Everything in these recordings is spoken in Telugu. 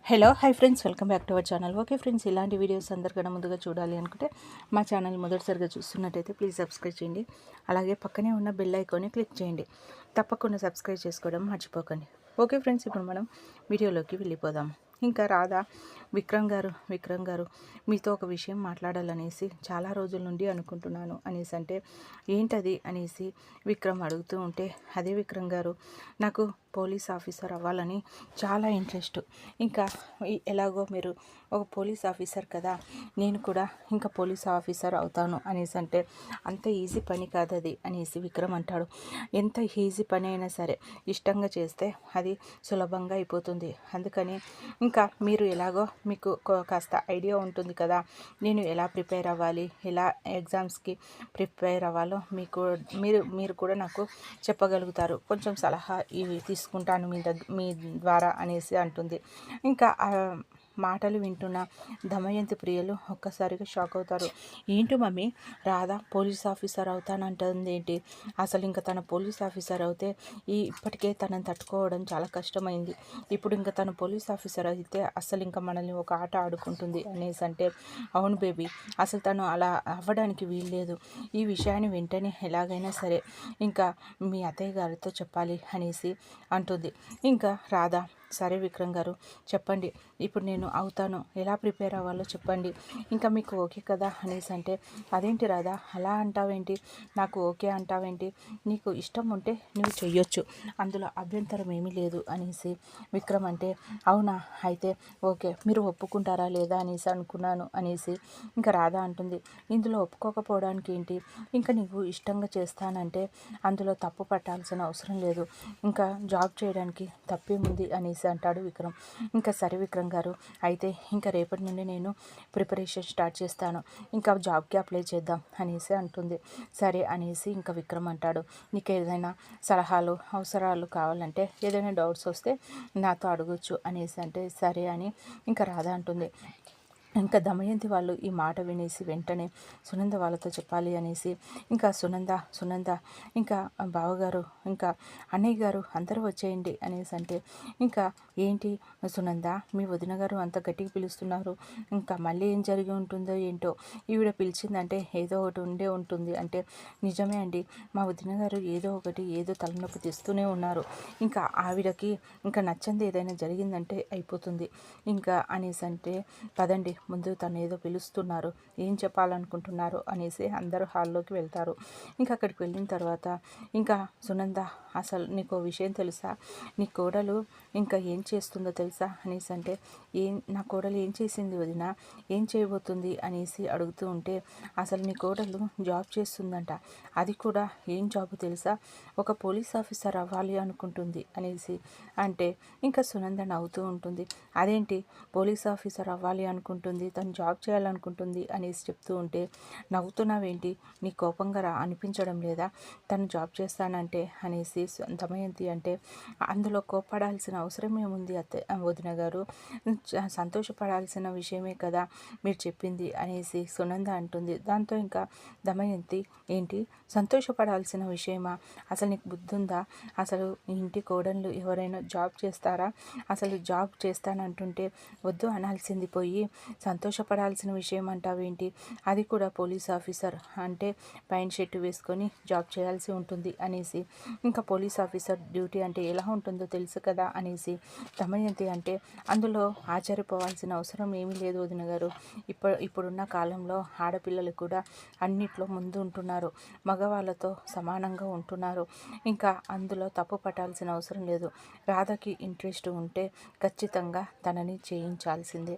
Hello hi friends, welcome back to our channel. Okay friends, ఇలాంటి వీడియోస్ అందరికన్నా ముందుగా చూడాలి అనుకుంటే మా ఛానల్ మొదటిసారిగా చూస్తున్నట్టయితే ప్లీజ్ సబ్స్క్రైబ్ చేయండి. అలాగే పక్కనే ఉన్న బెల్ ఐకాన్ని క్లిక్ చేయండి. తప్పకుండా సబ్స్క్రైబ్ చేసుకోవడం మర్చిపోకండి. ఓకే ఫ్రెండ్స్, ఇప్పుడు మనం వీడియోలోకి వెళ్ళిపోదాం. ఇంకా రాధా విక్రమ్ గారు మీతో ఒక విషయం మాట్లాడాలనేసి చాలా రోజుల నుండి అనుకుంటున్నాను అనేసి అంటే ఏంటది అనేసి విక్రమ్ అడుగుతూ ఉంటే, అదే విక్రమ్ గారు, నాకు పోలీస్ ఆఫీసర్ అవ్వాలని చాలా ఇంట్రెస్ట్. ఇంకా ఎలాగో మీరు ఒక పోలీస్ ఆఫీసర్ కదా, నేను కూడా ఇంకా పోలీస్ ఆఫీసర్ అవుతాను అనేసి అంటే అంత ఈజీ పని కాదు అది అనేసి విక్రమ్ అంటాడు. ఎంత ఈజీ పని అయినా సరే ఇష్టంగా చేస్తే అది సులభంగా అయిపోతుంది. అందుకని ఇంకా మీరు ఎలాగో మీకు కాస్త ఐడియా ఉంటుంది కదా, నేను ఎలా ప్రిపేర్ అవ్వాలి, ఎలా ఎగ్జామ్స్కి ప్రిపేర్ అవ్వాలో మీరు కూడా నాకు చెప్పగలుగుతారు. కొంచెం సలహా ఇవి తీసుకుంటాను మీ ద్వారా అనేసి అంటుంది. ఇంకా మాటలు వింటున్న దమయంతి ప్రియలు ఒక్కసారిగా షాక్ అవుతారు. ఏంటి మమ్మీ, రాధా పోలీస్ ఆఫీసర్ అవుతానంటుంది ఏంటి? అసలు ఇంకా తన పోలీస్ ఆఫీసర్ అవుతే ఇప్పటికే తనని తట్టుకోవడం చాలా కష్టమైంది. ఇప్పుడు ఇంకా తన పోలీస్ ఆఫీసర్ అయితే అసలు ఇంకా మనల్ని ఒక ఆట ఆడుకుంటుంది అనేసి అంటే, అవును బేబీ, అసలు తను అలా అవ్వడానికి వీల్లేదు. ఈ విషయాన్ని వెంటనే ఎలాగైనా సరే ఇంకా మీ అత్తయ్య గారితో చెప్పాలి అనేసి అంటుంది. ఇంకా రాధా, సరే విక్రమ్ గారు చెప్పండి, ఇప్పుడు నేను అవుతాను, ఎలా ప్రిపేర్ అవ్వాలో చెప్పండి, ఇంకా మీకు ఓకే కదా అనేసి అంటే, అదేంటి రాధా అలా అంటావేంటి, నాకు ఓకే అంటావేంటి, నీకు ఇష్టం ఉంటే నువ్వు చెయ్యొచ్చు, అందులో అభ్యంతరం ఏమీ లేదు అనేసి విక్రమ్ అంటే, అవునా అయితే ఓకే, మీరు ఒప్పుకుంటారా లేదా అనేసి అనుకున్నాను అనేసి ఇంకా రాధా అంటుంది. ఇందులో ఒప్పుకోకపోవడానికి ఏంటి, ఇంకా నువ్వు ఇష్టంగా చేస్తానంటే అందులో తప్పు పట్టాల్సిన అవసరం లేదు, ఇంకా జాబ్ చేయడానికి తప్పేముంది అనేసి అంటాడు విక్రమ్. ఇంకా సరే విక్రమ్ గారు, అయితే ఇంకా రేపటి నుండి నేను ప్రిపరేషన్ స్టార్ట్ చేస్తాను, ఇంకా జాబ్కి అప్లై చేద్దాం అనేసి అంటుంది. సరే అనేసి ఇంకా విక్రమ్ అంటాడు, నీకు ఏదైనా సలహాలు అవసరాలు కావాలంటే, ఏదైనా డౌట్స్ వస్తే నాతో అడగొచ్చు అనేసి అంటే, సరే అని ఇంకా రాధ అంటుంది. ఇంకా దమయంతి వాళ్ళు ఈ మాట వినేసి వెంటనే సునంద వాళ్ళతో చెప్పాలి అనేసి ఇంకా సునంద ఇంకా బావగారు ఇంకా అన్నయ్య గారు అందరూ వచ్చేయండి అనేసి అంటే, ఇంకా ఏంటి సునంద, మీ వదిన గారు అంత గట్టిగా పిలుస్తున్నారు, ఇంకా మళ్ళీ ఏం జరిగి ఉంటుందో ఏంటో, ఈవిడ పిలిచిందంటే ఏదో ఒకటి ఉండే ఉంటుంది అంటే, నిజమే అండి, మా వదిన గారు ఏదో తలనొప్పి తెస్తూనే ఉన్నారు, ఇంకా ఆవిడకి ఇంకా నచ్చంది ఏదైనా జరిగిందంటే అయిపోతుంది ఇంకా అనేసి అంటే, పదండి ముందు తను ఏదో పిలుస్తున్నారు, ఏం చెప్పాలనుకుంటున్నారు అనేసి అందరూ హాల్లోకి వెళ్తారు. ఇంకా అక్కడికి వెళ్ళిన తర్వాత ఇంకా సునంద, అసలు నీకు విషయం తెలుసా, నీ కోడలు ఇంకా ఏం చేస్తుందో తెలుసా అనేసి అంటే, నా కోడలు ఏం చేసింది వదిన, ఏం చేయబోతుంది అనేసి అడుగుతూ ఉంటే, అసలు నీ కోడలు జాబ్ చేస్తుందంట, అది కూడా ఏం జాబ్ తెలుసా, ఒక పోలీస్ ఆఫీసర్ అవ్వాలి అనుకుంటుంది అనేసి అంటే, ఇంకా సునంద నవ్వుతూ ఉంటుంది. అదేంటి పోలీస్ ఆఫీసర్ అవ్వాలి అనుకుంటుంది, తను జాబ్ చేయాలనుకుంటుంది అనేసి చెప్తూ ఉంటే, నవ్వుతున్నావేంటి, నీ కోపంగా అనిపించడం లేదా, తను జాబ్ చేస్తానంటే అనేసి దమయంతి అంటే, అందులో కోపడాల్సిన అవసరం ఏముంది వదిన గారు, సంతోషపడాల్సిన విషయమే కదా మీరు చెప్పింది అనేసి సునంద అంటుంది. దాంతో ఇంకా దమయంతి, ఏంటి సంతోషపడాల్సిన విషయమా, అసలు నీకు బుద్ధి ఉందా, అసలు ఇంటి కోడళ్ళు ఎవరైనా జాబ్ చేస్తారా, అసలు జాబ్ చేస్తానంటుంటే వద్దు అనాల్సింది పోయి సంతోషపడాల్సిన విషయం అంటావేంటి, అది కూడా పోలీస్ ఆఫీసర్ అంటే ప్యాంట్ షర్ట్ వేసుకొని జాబ్ చేయాల్సి ఉంటుంది అనేసి, ఇంకా పోలీస్ ఆఫీసర్ డ్యూటీ అంటే ఎలా ఉంటుందో తెలుసు కదా అనేసి దమయంతి అంటే, అందులో ఆశ్చర్యపోవాల్సిన అవసరం ఏమీ లేదు వదిన గారు, ఇప్పుడున్న కాలంలో ఆడపిల్లలు కూడా అన్నిట్లో ముందు ఉంటున్నారు, మగవాళ్ళతో సమానంగా ఉంటున్నారు, ఇంకా అందులో తప్పు పట్టాల్సిన అవసరం లేదు, రాధకి ఇంట్రెస్ట్ ఉంటే ఖచ్చితంగా తనని చేయించాల్సిందే,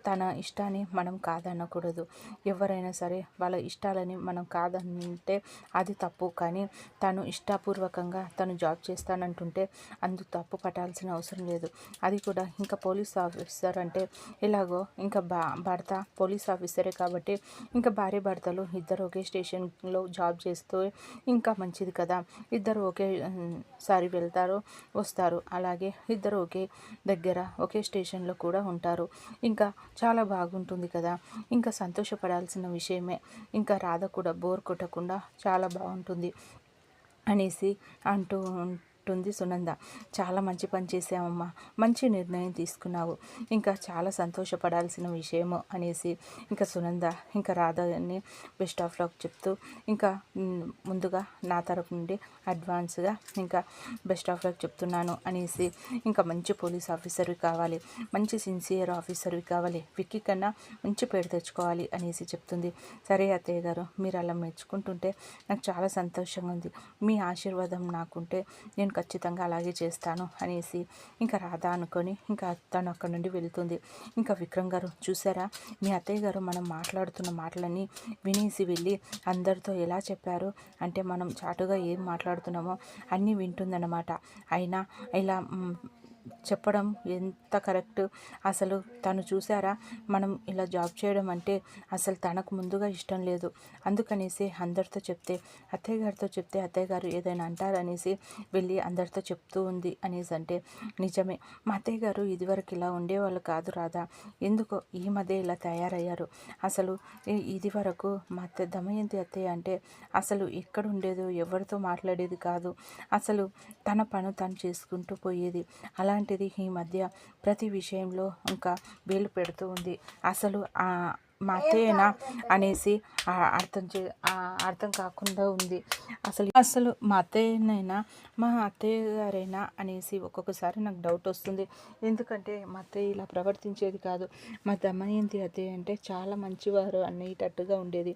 తన ఇష్టాన్ని మనం కాదనకూడదు, ఎవరైనా సరే వాళ్ళ ఇష్టాలని మనం కాదనంటే అది తప్పు, కానీ తను ఇష్టపూర్వకంగా తను జాబ్ చేస్తానంటుంటే అందుకు తప్పు పట్టాల్సిన అవసరం లేదు, అది కూడా ఇంకా పోలీస్ ఆఫీసర్ అంటే ఎలాగో ఇంకా భర్త పోలీస్ ఆఫీసరే కాబట్టి ఇంకా భార్య భర్తలు ఇద్దరు ఒకే స్టేషన్లో జాబ్ చేస్తూ ఇంకా మంచిది కదా, ఇద్దరు ఒకే సారి వెళ్తారు వస్తారు, అలాగే ఇద్దరు ఒకే దగ్గర ఒకే స్టేషన్లో కూడా ఉంటారు, ఇంకా చాలా బాగుంటుంది కదా, ఇంకా సంతోషపడాల్సిన విషయమే, ఇంకా రాధ కూడా బోర్ కొట్టకుండా చాలా బాగుంటుంది అనేసి అంటూ అంటుంది సునంద. చాలా మంచి పని చేసావమ్మా, మంచి నిర్ణయం తీసుకున్నావు, ఇంకా చాలా సంతోషపడాల్సిన విషయము అనేసి ఇంకా సునంద ఇంకా రాధని బెస్ట్ ఆఫ్ లక్ చెప్తూ ఇంకా ముందుగా నా తరపు నుండి అడ్వాన్స్గా ఇంకా బెస్ట్ ఆఫ్ లక్ చెప్తున్నాను అనేసి ఇంకా మంచి పోలీస్ ఆఫీసర్వి కావాలి, మంచి సిన్సియర్ ఆఫీసర్వి కావాలి, విక్కీ కన్నా మంచి పేరు తెచ్చుకోవాలి అనేసి చెప్తుంది. సరే అత్తయ్య గారు, మీరు అలా మెచ్చుకుంటుంటే నాకు చాలా సంతోషంగా ఉంది, మీ ఆశీర్వాదం నాకుంటే నేను ఖచ్చితంగా అలాగే చేస్తాను అనేసి ఇంకా రాధా అనుకొని ఇంకా తను అక్కడి నుండి వెళ్తుంది. ఇంకా విక్రమ్ గారు చూసారా, మీ అత్తయ్య గారు మనం మాట్లాడుతున్న మాటలన్నీ వినేసి వెళ్ళి అందరితో ఎలా చెప్పారు అంటే మనం చాటుగా ఏం మాట్లాడుతున్నామో అన్నీ వింటుందన్నమాట. అయినా ఇలా చెప్పడం ఎంత కరెక్ట్. అసలు తను చూసారా, మనం ఇలా జాబ్ చేయడం అంటే అసలు తనకు ముందుగా ఇష్టం లేదు, అందుకనేసి అందరితో చెప్తే అత్తయ్య గారితో చెప్తే అత్తయ్య గారు ఏదైనా అంటారనేసి వెళ్ళి అందరితో చెప్తూ ఉంది అనేసి అంటే నిజమే, మా అత్తయ్య గారు ఇదివరకు ఇలా ఉండేవాళ్ళు కాదు రాదా, ఎందుకో ఈ మధ్య ఇలా తయారయ్యారు. అసలు ఇది వరకు మా దమయంతి అత్తయ్య అంటే అసలు ఎక్కడ ఉండేదో, ఎవరితో మాట్లాడేది కాదు, అసలు తన పను తను చేసుకుంటూ పోయేది. అలాంటిది ఈ మధ్య ప్రతి విషయంలో ఇంకా వేలు పెడుతూ ఉంది. అసలు మా అత్తయ్యనా అనేసి అర్థం కాకుండా ఉంది. అసలు మా అత్తయ్యనైనా మా అత్తయ్య గారైనా అనేసి ఒక్కొక్కసారి నాకు డౌట్ వస్తుంది. ఎందుకంటే మా అత్తయ్య ఇలా ప్రవర్తించేది కాదు, మా దమయంతి అత్తయ్య అంటే చాలా మంచివారు అనేటట్టుగా ఉండేది.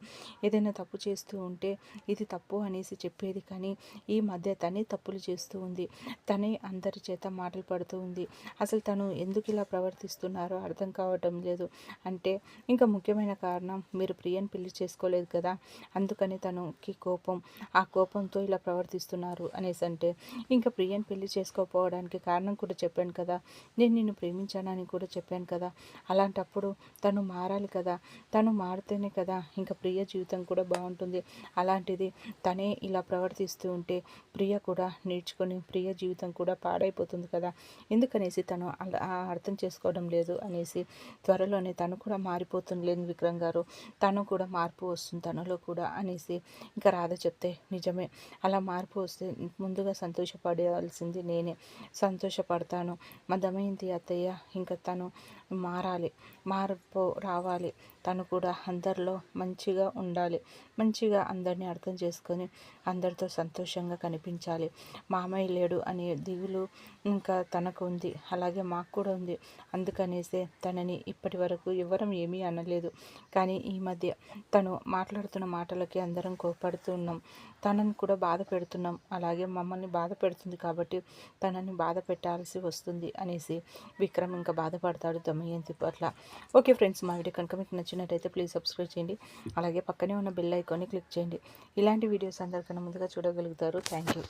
ఏదైనా తప్పు చేస్తూ ఉంటే ఇది తప్పు అనేసి చెప్పేది, కానీ ఈ మధ్య తనే తప్పులు చేస్తూ ఉంది, తనే అందరి చేత మాటలు పడుతూ ఉంది. అసలు తను ఎందుకు ఇలా ప్రవర్తిస్తున్నారో అర్థం కావటం లేదు. అంటే ఇంకా ముఖ్యమైన కారణం, మీరు ప్రియని పెళ్లి చేసుకోలేదు కదా, అందుకని తనకి కోపం, ఆ కోపంతో ఇలా ప్రవర్తిస్తున్నారు అనేసి అంటే ఇంకా ప్రియని పెళ్లి చేసుకోకపోవడానికి కారణం కూడా చెప్పాను కదా, నేను నిన్ను ప్రేమించానని కూడా చెప్పాను కదా, అలాంటప్పుడు తను మారాలి కదా, తను మారితేనే కదా ఇంకా ప్రియ జీవితం కూడా బాగుంటుంది. అలాంటిది తనే ఇలా ప్రవర్తిస్తూ ఉంటే ప్రియ కూడా నేర్చుకొని ప్రియ జీవితం కూడా పాడైపోతుంది కదా, ఎందుకనేసి తను అలా అర్థం చేసుకోవడం లేదు అనేసి త్వరలోనే తను కూడా మారిపోతుంది విక్రమ్ గారు, తను కూడా మార్పు వస్తుంది తనలో కూడా అనేసి ఇంకా రాధ చెప్తే నిజమే, అలా మార్పు వస్తే ముందుగా సంతోషపడాల్సింది నేనే, సంతోషపడతాను. మా దమయంతి అత్తయ్య ఇంకా తను మారాలి, మార్పు రావాలి, తను కూడా అందరిలో మంచిగా ఉండాలి, మంచిగా అందరినీ అర్థం చేసుకొని అందరితో సంతోషంగా కనిపించాలి. మామయ్య లేడు అనే దిగులు ఇంకా తనకు ఉంది, అలాగే మాకు కూడా ఉంది, అందుకనేసే తనని ఇప్పటి వరకు ఎవరం ఏమీ అనలేదు. కానీ ఈ మధ్య తను మాట్లాడుతున్న మాటలకి అందరం కోపడుతున్నాం, తనని కూడా బాధ పెడుతున్నాం, అలాగే మమ్మల్ని బాధ పెడుతుంది కాబట్టి తనని బాధ పెట్టాల్సి వస్తుంది అనేసి విక్రమ్ ఇంకా బాధపడతాడు దమయంతి పట్ల. ఓకే ఫ్రెండ్స్, మా వీడియో కనుక మీకు నచ్చినట్టయితే ప్లీజ్ సబ్స్క్రైబ్ చేయండి, అలాగే పక్కనే ఉన్న బెల్ ఐకాన్ని క్లిక్ చేయండి. ఇలాంటి వీడియోస్ అందరికన్నా ముందుగా చూడగలుగుతారు. Thank you.